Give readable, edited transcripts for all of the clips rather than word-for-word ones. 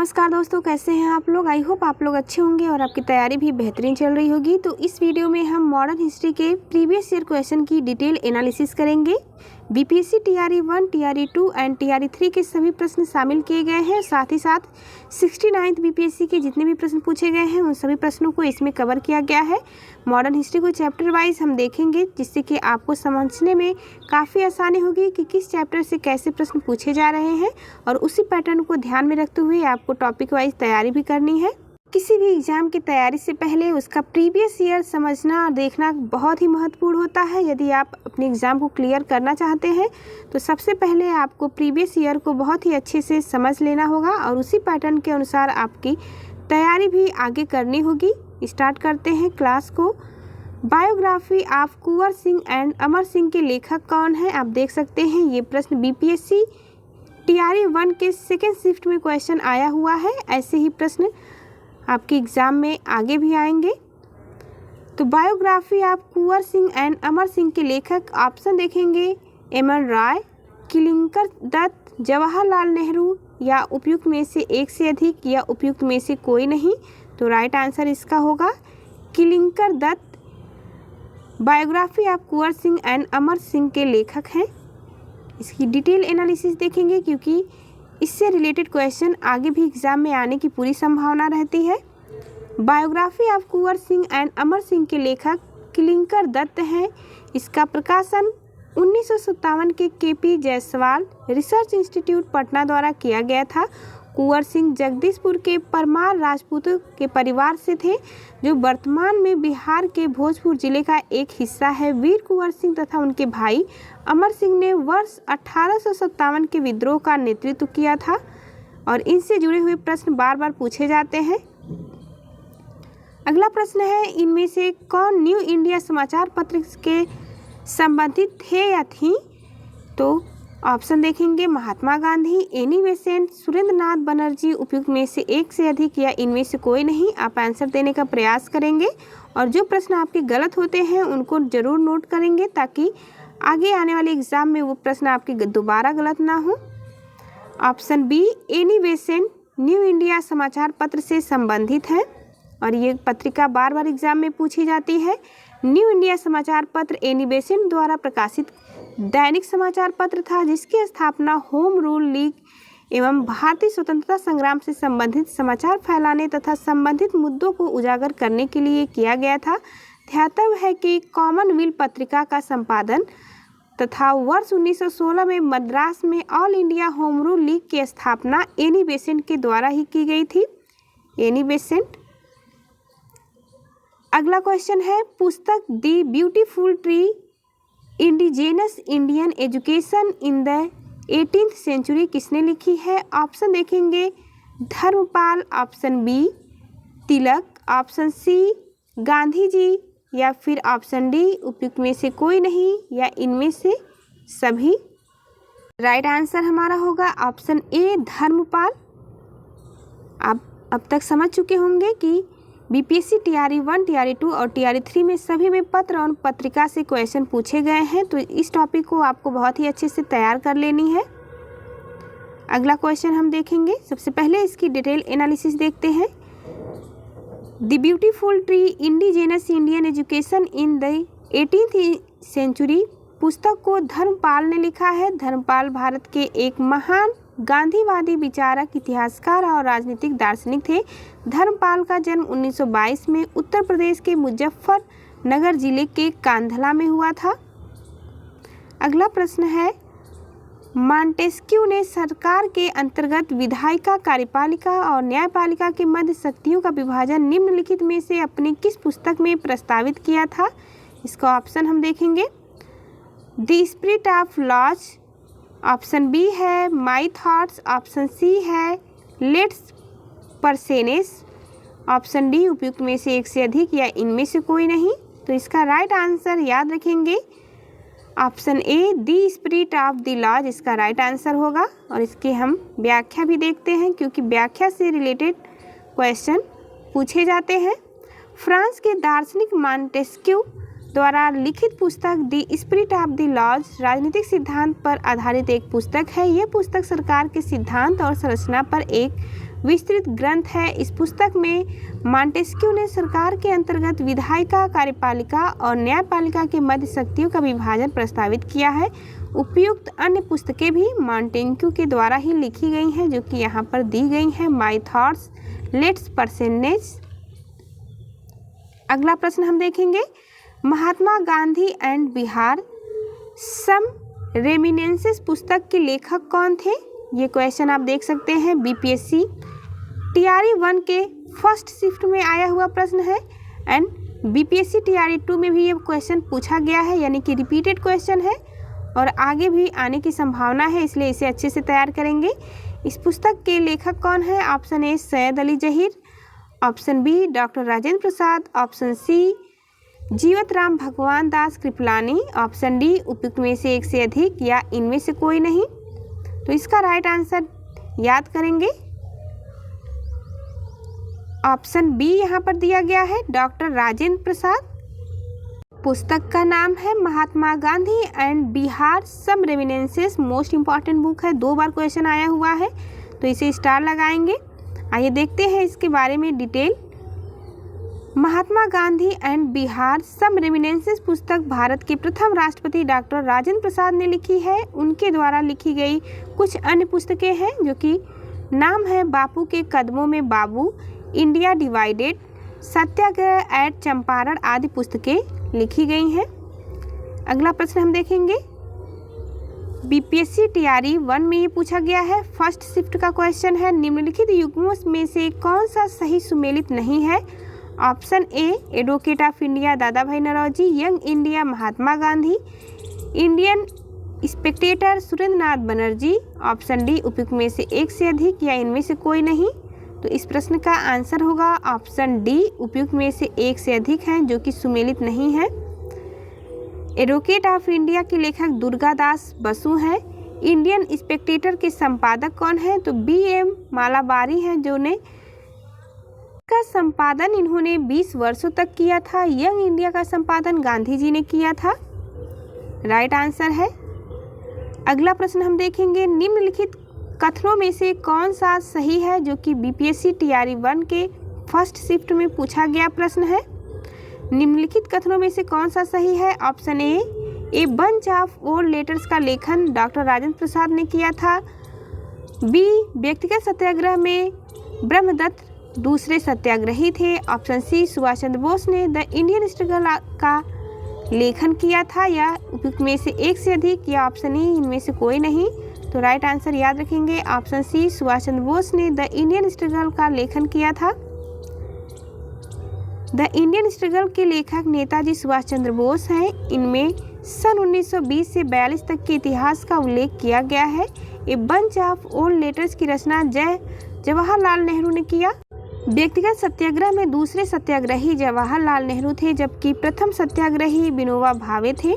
नमस्कार दोस्तों, कैसे हैं आप लोग। आई होप आप लोग अच्छे होंगे और आपकी तैयारी भी बेहतरीन चल रही होगी। तो इस वीडियो में हम मॉडर्न हिस्ट्री के प्रीवियस ईयर क्वेश्चन की डिटेल एनालिसिस करेंगे। BPSC TRE 1, TRE 2 and TRE 3 के सभी प्रश्न शामिल किए गए हैं। साथ ही साथ 69th बीपीएससी के जितने भी प्रश्न पूछे गए हैं उन सभी प्रश्नों को इसमें कवर किया गया है। मॉडर्न हिस्ट्री को चैप्टर वाइज हम देखेंगे, जिससे कि आपको समझने में काफ़ी आसानी होगी कि किस चैप्टर से कैसे प्रश्न पूछे जा रहे हैं, और उसी पैटर्न को ध्यान में रखते हुए आपको टॉपिक वाइज तैयारी भी करनी है। किसी भी एग्ज़ाम की तैयारी से पहले उसका प्रीवियस ईयर समझना और देखना बहुत ही महत्वपूर्ण होता है। यदि आप अपने एग्ज़ाम को क्लियर करना चाहते हैं तो सबसे पहले आपको प्रीवियस ईयर को बहुत ही अच्छे से समझ लेना होगा और उसी पैटर्न के अनुसार आपकी तैयारी भी आगे करनी होगी। स्टार्ट करते हैं क्लास को। Biography of Kunwar Singh and Amar Singh के लेखक कौन है। आप देख सकते हैं ये प्रश्न बीपीएससी टीआरई 1 के सेकेंड शिफ्ट में क्वेश्चन आया हुआ है। ऐसे ही प्रश्न आपके एग्ज़ाम में आगे भी आएंगे। तो biography of Kunwar Singh and Amar Singh के लेखक ऑप्शन देखेंगे एमएन राय, किलिंकर दत्त, जवाहरलाल नेहरू, या उपयुक्त में से एक से अधिक, या उपयुक्त में से कोई नहीं। तो राइट आंसर इसका होगा Kalikinkar Datta biography of Kunwar Singh and Amar Singh के लेखक हैं। इसकी डिटेल एनालिसिस देखेंगे क्योंकि इससे रिलेटेड क्वेश्चन आगे भी एग्जाम में आने की पूरी संभावना रहती है। Biography of Kunwar Singh and Amar Singh के लेखक किलिंकर दत्त हैं। इसका प्रकाशन 1957 के K P Jayaswal research institute Patna द्वारा किया गया था। कुंवर सिंह जगदीशपुर के परमार राजपूतों के परिवार से थे, जो वर्तमान में बिहार के भोजपुर जिले का एक हिस्सा है। वीर कुंवर सिंह तथा उनके भाई अमर सिंह ने वर्ष 1857 के विद्रोह का नेतृत्व किया था, और इनसे जुड़े हुए प्रश्न बार बार पूछे जाते हैं। अगला प्रश्न है, इनमें से कौन न्यू इंडिया समाचार पत्र के संबंधित थे या थी। तो ऑप्शन देखेंगे महात्मा गांधी, एनी बेसेंट, सुरेंद्र नाथ बनर्जी, उपयुक्त में से एक से अधिक, या इनमें से कोई नहीं। आप आंसर देने का प्रयास करेंगे और जो प्रश्न आपके गलत होते हैं उनको जरूर नोट करेंगे, ताकि आगे आने वाले एग्जाम में वो प्रश्न आपके दोबारा गलत ना हो। Option be Annie Besant new India समाचार पत्र से संबंधित है, और ये पत्रिका बार बार एग्जाम में पूछी जाती है। न्यू इंडिया समाचार पत्र एनी बेसेंट द्वारा प्रकाशित दैनिक समाचार पत्र था, जिसकी स्थापना होम रूल लीग एवं भारतीय स्वतंत्रता संग्राम से संबंधित समाचार फैलाने तथा संबंधित मुद्दों को उजागर करने के लिए किया गया था। ध्यातव्य है कि कॉमनवेल्थ पत्रिका का संपादन तथा वर्ष 1916 में मद्रास में all India home rule league की स्थापना एनी बेसेंट के द्वारा ही की गई थी। Annie Besant. अगला क्वेश्चन है, पुस्तक the beautiful tree indigenous Indian education in the 18th century किसने लिखी है। ऑप्शन देखेंगे Dharampal, option b Tilak, option c Gandhi ji, या फिर ऑप्शन डी उपयुक्त में से कोई नहीं, या इनमें से सभी। राइट आंसर हमारा होगा ऑप्शन ए धर्मपाल। आप अब तक समझ चुके होंगे कि बीपीएससी टीआरई 1, टीआरई 2 और टीआरई 3 में सभी में पत्र और पत्रिका से क्वेश्चन पूछे गए हैं। तो इस टॉपिक को आपको बहुत ही अच्छे से तैयार कर लेनी है। अगला क्वेश्चन हम देखेंगे। सबसे पहले इसकी डिटेल एनालिसिस देखते हैं। The beautiful tree indigenous Indian education in the 18th century पुस्तक को धर्मपाल ने लिखा है। धर्मपाल भारत के एक महान गांधीवादी विचारक, इतिहासकार और राजनीतिक दार्शनिक थे। धर्मपाल का जन्म 1922 में उत्तर प्रदेश के मुजफ्फरनगर जिले के कांधला में हुआ था। अगला प्रश्न है, मॉन्टेस्क्यू ने सरकार के अंतर्गत विधायिका, कार्यपालिका और न्यायपालिका के मध्य शक्तियों का विभाजन निम्नलिखित में से अपनी किस पुस्तक में प्रस्तावित किया था। इसका ऑप्शन हम देखेंगे the spirit of laws, option B है माई थॉट्स, ऑप्शन सी है लेट्स परसेनेस, ऑप्शन डी उपयुक्त में से एक से अधिक, या इनमें से कोई नहीं। तो इसका राइट आंसर याद रखेंगे option A the spirit of the laws इसका राइट आंसर होगा। और इसकी हम व्याख्या भी देखते हैं, क्योंकि व्याख्या से रिलेटेड क्वेश्चन पूछे जाते हैं। फ्रांस के दार्शनिक मॉन्टेस्क्यू द्वारा लिखित पुस्तक the spirit of the laws राजनीतिक सिद्धांत पर आधारित एक पुस्तक है। ये पुस्तक सरकार के सिद्धांत और संरचना पर एक विस्तृत ग्रंथ है। इस पुस्तक में मॉन्टेस्क्यू ने सरकार के अंतर्गत विधायिका, कार्यपालिका और न्यायपालिका के मध्य शक्तियों का विभाजन प्रस्तावित किया है। उपयुक्त अन्य पुस्तकें भी मॉन्टेस्क्यू के द्वारा ही लिखी गई हैं, जो कि यहाँ पर दी गई हैं। My thoughts, let's percentage. अगला प्रश्न हम देखेंगे, महात्मा Gandhi and Bihar some reminiscences पुस्तक के लेखक कौन थे? ये क्वेश्चन आप देख सकते हैं, बीपीएससी टीआरई 1 के फर्स्ट शिफ्ट में आया हुआ प्रश्न है एंड बीपीएससी टीआरई 2 में भी ये क्वेश्चन पूछा गया है, यानी कि रिपीटेड क्वेश्चन है और आगे भी आने की संभावना है, इसलिए इसे अच्छे से तैयार करेंगे। इस पुस्तक के लेखक कौन है? Option A Syed Ali Zaheer, option B doctor Rajendra Prasad, option C Jeevat Ram भगवान दास कृपलानी, ऑप्शन डी उपयुक्त में से एक से अधिक या इनमें से कोई नहीं। तो इसका राइट आंसर याद करेंगे, ऑप्शन बी यहाँ पर दिया गया है, डॉक्टर राजेंद्र प्रसाद। पुस्तक का नाम है Mahatma Gandhi and Bihar some reminiscences. Most important book है, 2 बार क्वेश्चन आया हुआ है, तो इसे स्टार लगाएंगे। आइए देखते हैं इसके बारे में detail. Mahatma Gandhi and Bihar some reminiscences पुस्तक भारत के प्रथम राष्ट्रपति डॉक्टर राजेंद्र प्रसाद ने लिखी है। उनके द्वारा लिखी गई कुछ अन्य पुस्तकें हैं, जो कि नाम है बापू के कदमों में बाबू, इंडिया डिवाइडेड, सत्याग्रह एट चंपारण आदि पुस्तकें लिखी गई हैं। अगला प्रश्न हम देखेंगे, बीपीएससी टीआरई 1 में ये पूछा गया है, फर्स्ट शिफ्ट का क्वेश्चन है, निम्नलिखित युग्मों में से कौन सा सही सुमेलित नहीं है? Option A advocate of India दादा भाई Naoroji, young India Mahatma Gandhi, Indian Spectator Surendra नाथ बनर्जी, ऑप्शन डी उपयुक्त में से एक से अधिक या इनमें से कोई नहीं। तो इस प्रश्न का आंसर होगा ऑप्शन डी, उपयुक्त में से एक से अधिक हैं, जो कि सुमेलित नहीं है। एडवोकेट ऑफ इंडिया के लेखक दुर्गादास बसु हैं। इंडियन स्पेक्टेटर के संपादक कौन है? तो BM मालाबारी हैं, जो ने का संपादन इन्होंने 20 वर्षों तक किया था। यंग इंडिया का संपादन गांधी जी ने किया था, राइट आंसर है। अगला प्रश्न हम देखेंगे, निम्नलिखित कथनों में से कौन सा सही है? जो कि बीपीएससी टीआरई 1 के फर्स्ट शिफ्ट में पूछा गया प्रश्न है। निम्नलिखित कथनों में से कौन सा सही है? Option a bunch of old letters का लेखन डॉक्टर राजेंद्र प्रसाद ने किया था। बी व्यक्तिगत सत्याग्रह में ब्रह्मदत्त दूसरे सत्याग्रही थे। ऑप्शन सी सुभाष चंद्र बोस ने द इंडियन स्ट्रगल का लेखन किया था, या उपयुक्त में से एक से अधिक या ऑप्शन ई इनमें से कोई नहीं। तो राइट आंसर याद रखेंगे, ऑप्शन सी सुभाष चंद्र बोस ने द इंडियन स्ट्रगल का लेखन किया था। द इंडियन स्ट्रगल के लेखक नेताजी सुभाष चंद्र बोस हैं। इनमें सन 1920 से 42 तक के इतिहास का उल्लेख किया गया है। A bunch of old letters की रचना जवाहरलाल नेहरू ने किया। व्यक्तिगत सत्याग्रह में दूसरे सत्याग्रही जवाहरलाल नेहरू थे, जबकि प्रथम सत्याग्रही विनोबा भावे थे।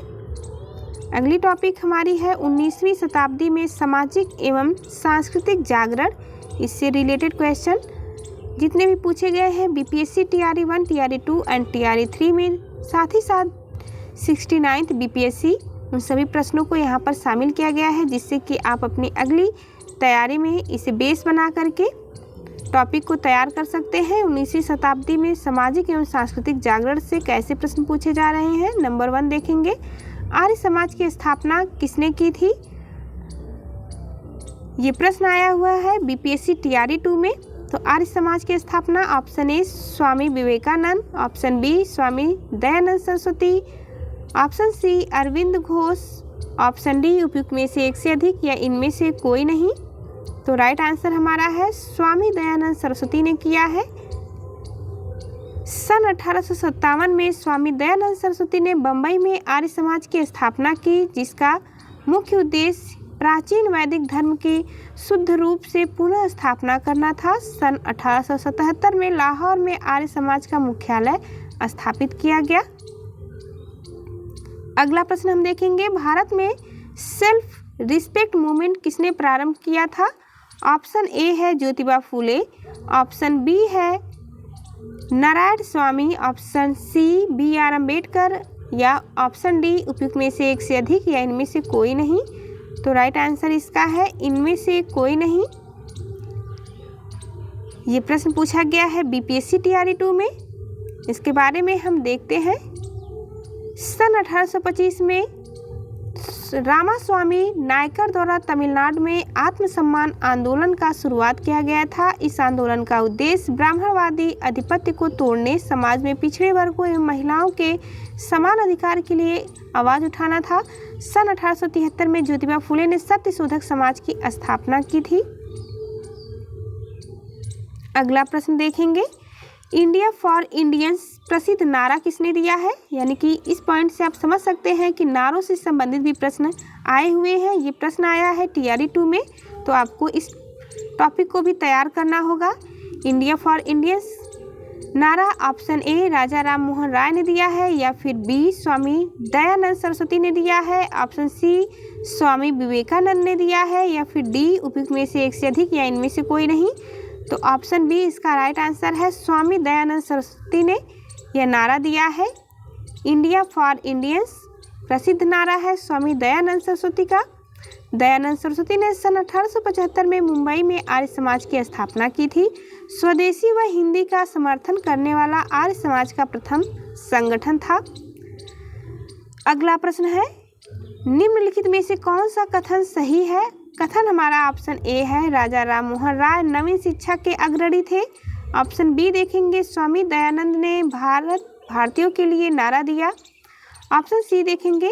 अगली टॉपिक हमारी है 19वीं शताब्दी में सामाजिक एवं सांस्कृतिक जागरण। इससे रिलेटेड क्वेश्चन जितने भी पूछे गए हैं BPSC TRE 1, TRE 2 and TRE 3 में, साथ ही साथ 69th बीपीएससी, उन सभी प्रश्नों को यहाँ पर शामिल किया गया है, जिससे कि आप अपनी अगली तैयारी में इसे बेस बना करके टॉपिक को तैयार कर सकते हैं। 19वीं शताब्दी में सामाजिक एवं सांस्कृतिक जागरण से कैसे प्रश्न पूछे जा रहे हैं। नंबर 1 देखेंगे, आर्य समाज की स्थापना किसने की थी? ये प्रश्न आया हुआ है बीपीएससी टीआरई 2 में। तो आर्य समाज की स्थापना option A Swami Vivekananda, option B Swami Dayanand Saraswati, option C Aurobindo Ghosh, option D उपयुक्त में से एक से अधिक या इनमें से कोई नहीं। तो राइट आंसर हमारा है स्वामी दयानंद सरस्वती ने किया है। सन 1857 में स्वामी दयानंद सरस्वती ने बम्बई में आर्य समाज की स्थापना की, जिसका मुख्य उद्देश्य प्राचीन वैदिक धर्म के शुद्ध रूप से पुनः स्थापना करना था। सन 1877 में लाहौर में आर्य समाज का मुख्यालय स्थापित किया गया। अगला प्रश्न हम देखेंगे, भारत में सेल्फ रिस्पेक्ट मूवमेंट किसने प्रारंभ किया था? ऑप्शन ए है ज्योतिबा फूले, ऑप्शन बी है नारायण स्वामी, ऑप्शन सी BR अम्बेडकर, या ऑप्शन डी उपयुक्त में से एक से अधिक या इनमें से कोई नहीं। तो राइट आंसर इसका है इनमें से कोई नहीं। ये प्रश्न पूछा गया है बीपीएससी टीआरई 2 में। इसके बारे में हम देखते हैं। सन 1825 में रामास्वामी नायकर द्वारा तमिलनाडु में आत्मसम्मान आंदोलन का शुरुआत किया गया था। इस आंदोलन का उद्देश्य ब्राह्मणवादी आधिपत्य को तोड़ने, समाज में पिछड़े वर्गों एवं महिलाओं के समान अधिकार के लिए आवाज उठाना था। सन 1873 में ज्योतिबा फुले ने सत्यशोधक समाज की स्थापना की थी। अगला प्रश्न देखेंगे, इंडिया फॉर इंडियंस प्रसिद्ध नारा किसने दिया है? यानी कि इस पॉइंट से आप समझ सकते हैं कि नारों से संबंधित भी प्रश्न आए हुए हैं। ये प्रश्न आया है टीआरई 2 में, तो आपको इस टॉपिक को भी तैयार करना होगा। इंडिया फॉर इंडियंस नारा ऑप्शन ए राजा राम मोहन राय ने दिया है, या फिर बी स्वामी दयानंद सरस्वती ने दिया है, ऑप्शन सी स्वामी विवेकानंद ने दिया है, या फिर डी उपयुक्त में से एक से अधिक या इनमें से कोई नहीं। तो ऑप्शन बी इसका राइट आंसर है। स्वामी दयानंद सरस्वती ने यह नारा दिया है। इंडिया फॉर इंडियंस प्रसिद्ध नारा है स्वामी दयानंद सरस्वती का। दयानंद सरस्वती ने सन 1875 में मुंबई में आर्य समाज की स्थापना की थी। स्वदेशी व हिंदी का समर्थन करने वाला आर्य समाज का प्रथम संगठन था। अगला प्रश्न है, निम्नलिखित में से कौन सा कथन सही है? कथन हमारा ऑप्शन ए है, राजा राम मोहन राय नवीन शिक्षा के अग्रणी थे। ऑप्शन बी देखेंगे, स्वामी दयानंद ने भारतीयों के लिए नारा दिया। ऑप्शन सी देखेंगे,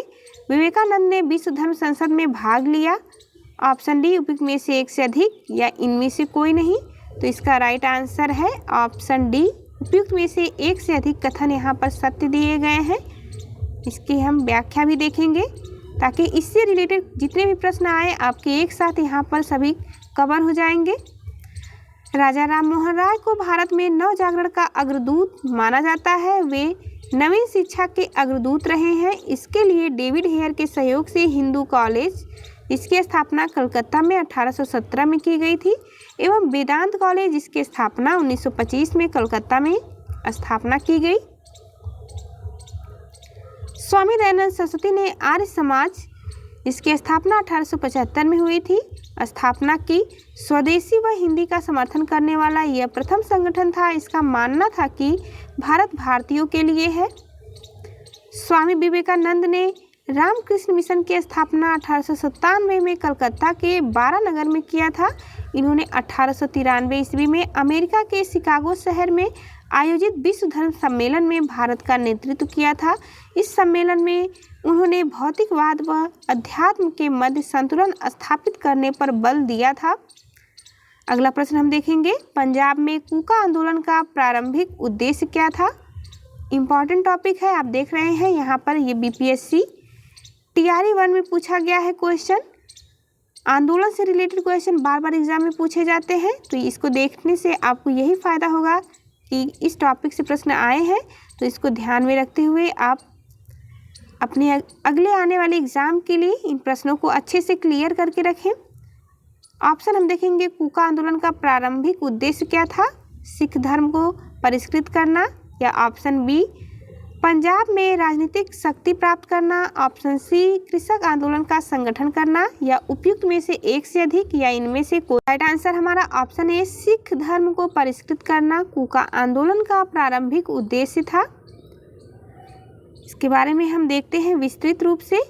विवेकानंद ने विश्व धर्म संसद में भाग लिया। ऑप्शन डी उपयुक्त में से एक से अधिक या इनमें से कोई नहीं। तो इसका राइट आंसर है ऑप्शन डी, उपयुक्त में से एक से अधिक कथन यहाँ पर सत्य दिए गए हैं। इसकी हम व्याख्या भी देखेंगे ताकि इससे रिलेटेड जितने भी प्रश्न आए आपके एक साथ यहाँ पर सभी कवर हो जाएंगे। राजा राम मोहन राय को भारत में नव जागरण का अग्रदूत माना जाता है। वे नवीन शिक्षा के अग्रदूत रहे हैं। इसके लिए डेविड हेयर के सहयोग से हिंदू कॉलेज, इसकी स्थापना कलकत्ता में 1817 में की गई थी, एवं वेदांत कॉलेज, इसकी स्थापना 1925 में कलकत्ता में स्थापना की गई। स्वामी दयानंद सरस्वती ने आर्य समाज, इसकी स्थापना 1875 में हुई थी। स्थापना की स्वदेशी व हिंदी का समर्थन करने वाला यह प्रथम संगठन था। इसका मानना था कि भारत भारतीयों के लिए है। स्वामी विवेकानंद ने रामकृष्ण मिशन की स्थापना 1897 में कलकत्ता के बारानगर में किया था। इन्होंने 1893 ईस्वी में अमेरिका के शिकागो शहर में आयोजित विश्व धर्म सम्मेलन में भारत का नेतृत्व किया था। इस सम्मेलन में उन्होंने भौतिकवाद व अध्यात्म के मध्य संतुलन स्थापित करने पर बल दिया था। अगला प्रश्न हम देखेंगे, पंजाब में कूका आंदोलन का प्रारंभिक उद्देश्य क्या था? इम्पॉर्टेंट टॉपिक है, आप देख रहे हैं यहाँ पर। ये बीपीएससी टीआरई 1 में पूछा गया है क्वेश्चन। आंदोलन से रिलेटेड क्वेश्चन बार बार एग्जाम में पूछे जाते हैं, तो इसको देखने से आपको यही फ़ायदा होगा कि इस टॉपिक से प्रश्न आए हैं। तो इसको ध्यान में रखते हुए आप अपने अगले आने वाले एग्ज़ाम के लिए इन प्रश्नों को अच्छे से क्लियर करके रखें। ऑप्शन हम देखेंगे, कूका आंदोलन का प्रारंभिक उद्देश्य क्या था? सिख धर्म को परिष्कृत करना, या ऑप्शन बी पंजाब में राजनीतिक शक्ति प्राप्त करना, ऑप्शन सी कृषक आंदोलन का संगठन करना, या उपयुक्त में से एक से अधिक या इनमें से कोई। राइट आंसर हमारा ऑप्शन ए, सिख धर्म को परिष्कृत करना कूका आंदोलन का प्रारंभिक उद्देश्य था। इसके बारे में हम देखते हैं विस्तृत रूप से।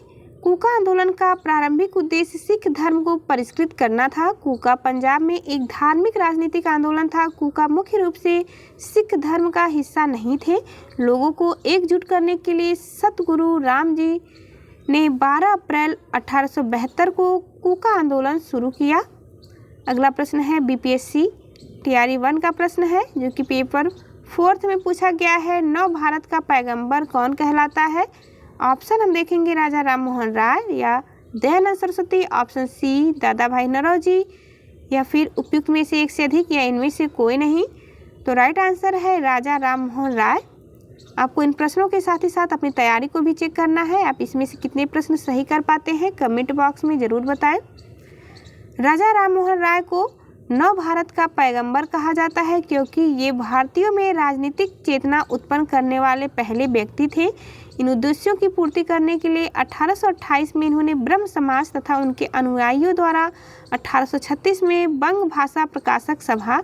कूका आंदोलन का प्रारंभिक उद्देश्य सिख धर्म को परिष्कृत करना था। कूका पंजाब में एक धार्मिक राजनीतिक आंदोलन था। कूका मुख्य रूप से सिख धर्म का हिस्सा नहीं थे। लोगों को एकजुट करने के लिए सतगुरु राम जी ने 12 अप्रैल 1872 को कूका आंदोलन शुरू किया। अगला प्रश्न है बीपीएससी टीआरई 1 का प्रश्न है, जो कि पेपर 4 में पूछा गया है। नव भारत का पैगंबर कौन कहलाता है? ऑप्शन हम देखेंगे, राजा राम मोहन राय या दयानंद सरस्वती, ऑप्शन सी दादा भाई नौरोजी, या फिर उपयुक्त में से एक से अधिक या इनमें से कोई नहीं। तो राइट आंसर है राजा राम मोहन राय। आपको इन प्रश्नों के साथ ही साथ अपनी तैयारी को भी चेक करना है। आप इसमें से कितने प्रश्न सही कर पाते हैं कमेंट बॉक्स में ज़रूर बताएं। राजा राम मोहन राय को नव भारत का पैगंबर कहा जाता है क्योंकि ये भारतीयों में राजनीतिक चेतना उत्पन्न करने वाले पहले व्यक्ति थे। इन उद्देश्यों की पूर्ति करने के लिए 1828 में इन्होंने ब्रह्म समाज तथा उनके अनुयायियों द्वारा 1836 में बंग भाषा प्रकाशक सभा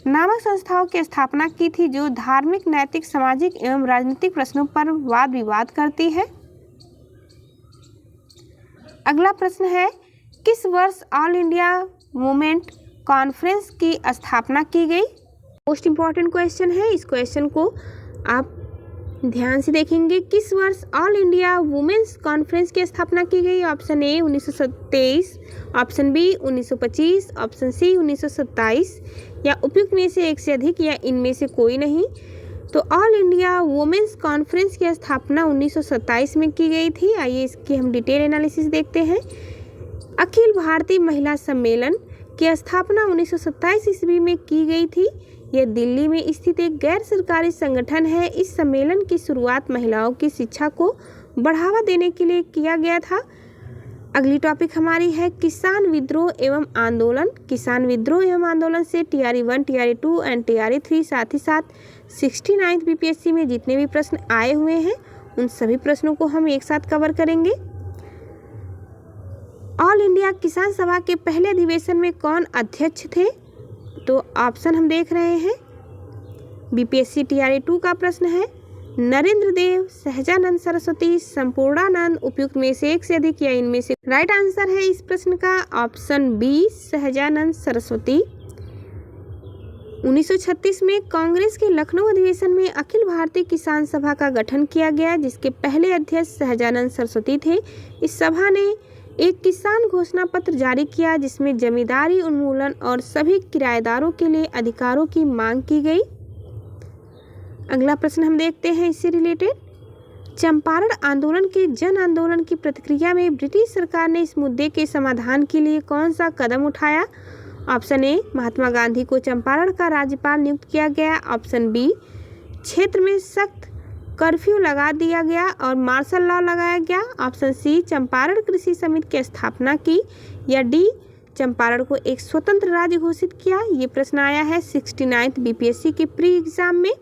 नामक संस्थाओं की स्थापना की थी जो धार्मिक, नैतिक, सामाजिक एवं राजनीतिक प्रश्नों पर वाद विवाद करती है। अगला प्रश्न है, किस वर्ष ऑल इंडिया वुमेन कॉन्फ्रेंस की स्थापना की गई? मोस्ट इम्पॉर्टेंट क्वेश्चन है, इस क्वेश्चन को आप ध्यान से देखेंगे। किस वर्ष ऑल इंडिया वुमेन्स कॉन्फ्रेंस की स्थापना की गई? Option A 1923, option B 1925, option C 1927 या उपयुक्त में से एक से अधिक या इनमें से कोई नहीं। तो ऑल इंडिया वुमेन्स कॉन्फ्रेंस की स्थापना 1927 में की गई थी। आइए इसकी हम डिटेल एनालिसिस देखते हैं। अखिल भारतीय महिला सम्मेलन की स्थापना 1927 ईस्वी में की गई थी। यह दिल्ली में स्थित एक गैर सरकारी संगठन है। इस सम्मेलन की शुरुआत महिलाओं की शिक्षा को बढ़ावा देने के लिए किया गया था। अगली टॉपिक हमारी है किसान विद्रोह एवं आंदोलन। किसान विद्रोह एवं आंदोलन से TRE 1, TRE 2 एंड TRE 3 साथ ही साथ 69th BPSC में जितने भी प्रश्न आए हुए हैं उन सभी प्रश्नों को हम एक साथ कवर करेंगे। ऑल इंडिया किसान सभा के पहले अधिवेशन में कौन अध्यक्ष थे? तो ऑप्शन हम देख रहे हैं। BPSC TRE 2 का प्रश्न है नरेंद्र देव, सहजानंद सरस्वती, संपूर्णानंद, उपयुक्त में से एक से अधिक या इनमें से। राइट आंसर है इस प्रश्न का ऑप्शन बी, सहजानंद सरस्वती। 1936 में कांग्रेस के लखनऊ अधिवेशन में अखिल भारतीय किसान सभा का गठन किया गया, जिसके पहले अध्यक्ष सहजानंद सरस्वती थे। इस सभा ने एक किसान घोषणा पत्र जारी किया जिसमें जमींदारी उन्मूलन और सभी किराएदारों के लिए अधिकारों की मांग की गई। अगला प्रश्न हम देखते हैं इससे रिलेटेड। चंपारण आंदोलन के जन आंदोलन की प्रतिक्रिया में ब्रिटिश सरकार ने इस मुद्दे के समाधान के लिए कौन सा कदम उठाया? ऑप्शन ए, महात्मा गांधी को चंपारण का राज्यपाल नियुक्त किया गया। ऑप्शन बी, क्षेत्र में सख्त कर्फ्यू लगा दिया गया और मार्शल लॉ लगाया गया। ऑप्शन सी, चंपारण कृषि समिति की स्थापना की। या डी, चंपारण को एक स्वतंत्र राज्य घोषित किया। ये प्रश्न आया है 69th BPSC के प्री एग्जाम में।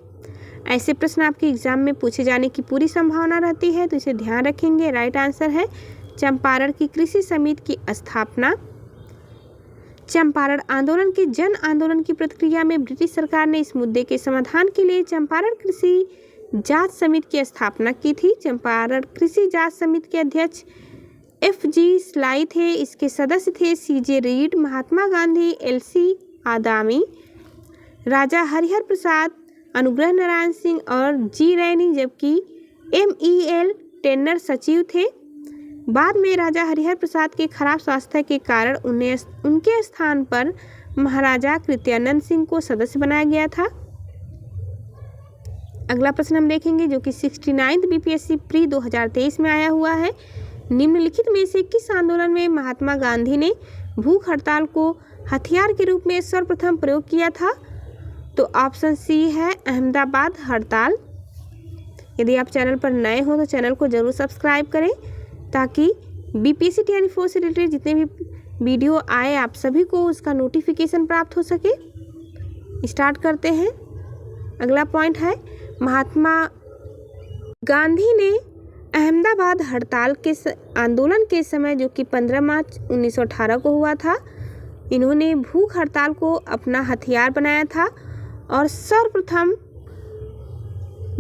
ऐसे प्रश्न आपके एग्जाम में पूछे जाने की पूरी संभावना रहती है, तो इसे ध्यान रखेंगे। राइट आंसर है चंपारण की कृषि समिति की स्थापना। चंपारण आंदोलन के जन आंदोलन की प्रतिक्रिया में ब्रिटिश सरकार ने इस मुद्दे के समाधान के लिए चंपारण कृषि जांच समिति की स्थापना की थी। चंपारण कृषि जांच समिति के अध्यक्ष FG स्लाई थे। इसके सदस्य थे CJ read, Mahatma Gandhi, LC आदामी, राजा हरिहर प्रसाद, अनुग्रह नारायण सिंह और G रैनी, जबकि MEL टेन्नर सचिव थे। बाद में राजा हरिहर प्रसाद के खराब स्वास्थ्य के कारण उनके स्थान पर महाराजा कृत्यानंद सिंह को सदस्य बनाया गया था। अगला प्रश्न हम देखेंगे जो कि 69th BPSC प्री 2023 में आया हुआ है। निम्नलिखित में से किस आंदोलन में महात्मा गांधी ने भूख हड़ताल को हथियार के रूप में सर्वप्रथम प्रयोग किया था? तो ऑप्शन सी है अहमदाबाद हड़ताल। यदि आप चैनल पर नए हो तो चैनल को जरूर सब्सक्राइब करें ताकि BPSC TRE 4 से रिलेटेड जितने भी वीडियो आए आप सभी को उसका नोटिफिकेशन प्राप्त हो सके। स्टार्ट करते हैं। अगला पॉइंट है महात्मा गांधी ने अहमदाबाद हड़ताल के आंदोलन के समय जो कि 15 मार्च 1918 को हुआ था, इन्होंने भूख हड़ताल को अपना हथियार बनाया था और सर्वप्रथम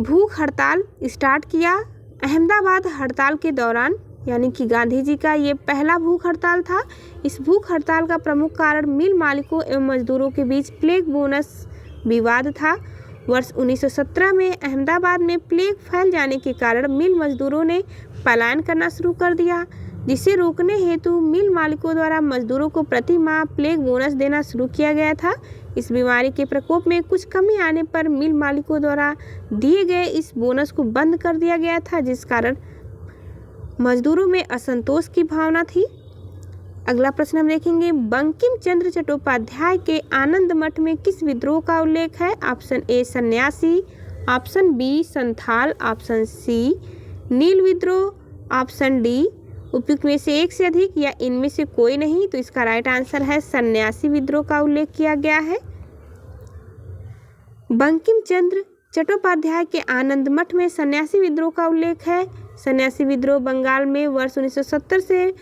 भूख हड़ताल स्टार्ट किया। अहमदाबाद हड़ताल के दौरान यानी कि गांधी जी का ये पहला भूख हड़ताल था। इस भूख हड़ताल का प्रमुख कारण मिल मालिकों एवं मजदूरों के बीच प्लेग बोनस विवाद था। वर्ष 1917 में अहमदाबाद में प्लेग फैल जाने के कारण मिल मजदूरों ने पलायन करना शुरू कर दिया, जिसे रोकने हेतु मिल मालिकों द्वारा मजदूरों को प्रति माह प्लेग बोनस देना शुरू किया गया था। इस बीमारी के प्रकोप में कुछ कमी आने पर मिल मालिकों द्वारा दिए गए इस बोनस को बंद कर दिया गया था, जिस कारण मजदूरों में असंतोष की भावना थी। अगला प्रश्न हम देखेंगे बंकिम चंद्र चट्टोपाध्याय के आनंद मठ में किस विद्रोह का उल्लेख है? ऑप्शन ए सन्यासी, option b Santhal, option c नील विद्रोह, ऑप्शन डी उपयुक्त में से एक से अधिक या इनमें से कोई नहीं। तो इसका राइट आंसर है सन्यासी विद्रोह का उल्लेख किया गया है। बंकिम चंद्र चट्टोपाध्याय के आनंद मठ में सन्यासी विद्रोह का उल्लेख है। सन्यासी विद्रोह बंगाल में वर्ष 1970 से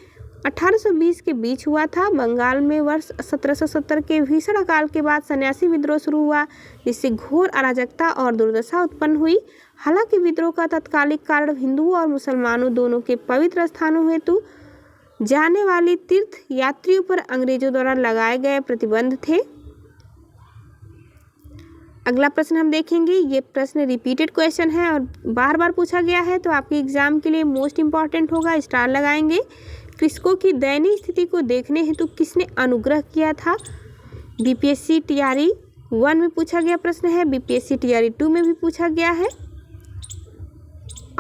1820 के बीच हुआ था। बंगाल में वर्ष 1770 के भीषण अकाल के बाद सन्यासी विद्रोह शुरू हुआ, जिससे घोर अराजकता और दुर्दशा उत्पन्न हुई। हालांकि विद्रोह का तत्कालिक कारण हिंदुओं और मुसलमानों दोनों के पवित्र स्थानों हेतु जाने वाले तीर्थ यात्रियों पर अंग्रेजों द्वारा लगाए गए प्रतिबंध थे। अगला प्रश्न हम देखेंगे। ये प्रश्न रिपीटेड क्वेश्चन है और बार बार पूछा गया है, तो आपके एग्जाम के लिए मोस्ट इंपॉर्टेंट होगा, स्टार लगाएंगे। कृषकों की दयनीय स्थिति को देखने हेतु किसने अनुग्रह किया था? बीपीएससी टीआरई 1 में पूछा गया प्रश्न है, बीपीएससी टीआरई 2 में भी पूछा गया है।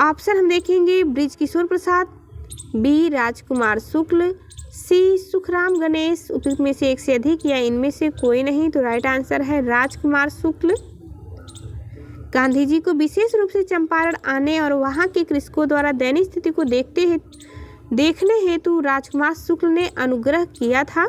ऑप्शन हम देखेंगे। बृजकिशोर प्रसाद, बी राजकुमार शुक्ल, सी सुखराम गणेश। उपयुक्त में से एक से अधिक या इनमें से कोई नहीं, तो राइट आंसर है राजकुमार शुक्ल। गांधी जी को विशेष रूप से चंपारण आने और वहां के कृषकों द्वारा दयनीय स्थिति को देखने हेतु राजकुमार शुक्ल ने अनुग्रह किया था।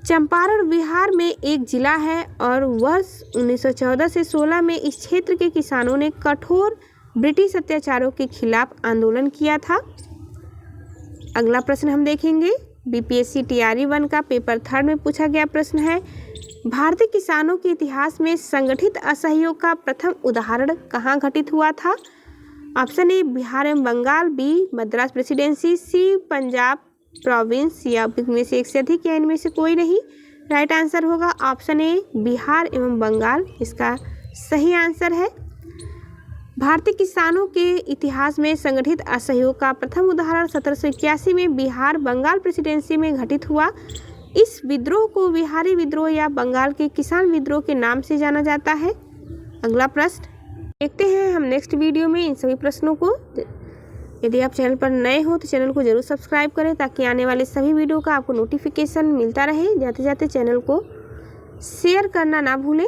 चंपारण बिहार में एक जिला है और वर्ष 1914 से 16 में इस क्षेत्र के किसानों ने कठोर ब्रिटिश अत्याचारों के खिलाफ आंदोलन किया था। अगला प्रश्न हम देखेंगे। बीपीएससी टीआरई 1 का पेपर 3 में पूछा गया प्रश्न है, भारतीय किसानों के इतिहास में संगठित असहयोग का प्रथम उदाहरण कहाँ घटित हुआ था? ऑप्शन ए बिहार एवं बंगाल, बी मद्रास प्रेसिडेंसी, सी पंजाब प्रोविंस या में से एक से अधिक या इनमें से कोई नहीं। राइट आंसर होगा ऑप्शन ए बिहार एवं बंगाल, इसका सही आंसर है। भारतीय किसानों के इतिहास में संगठित असहयोग का प्रथम उदाहरण 1781 में बिहार बंगाल प्रेसिडेंसी में घटित हुआ। इस विद्रोह को बिहारी विद्रोह या बंगाल के किसान विद्रोह के नाम से जाना जाता है। अगला प्रश्न देखते हैं हम नेक्स्ट वीडियो में इन सभी प्रश्नों को। यदि आप चैनल पर नए हो तो चैनल को जरूर सब्सक्राइब करें, ताकि आने वाले सभी वीडियो का आपको नोटिफिकेशन मिलता रहे। जाते जाते चैनल को शेयर करना ना भूलें।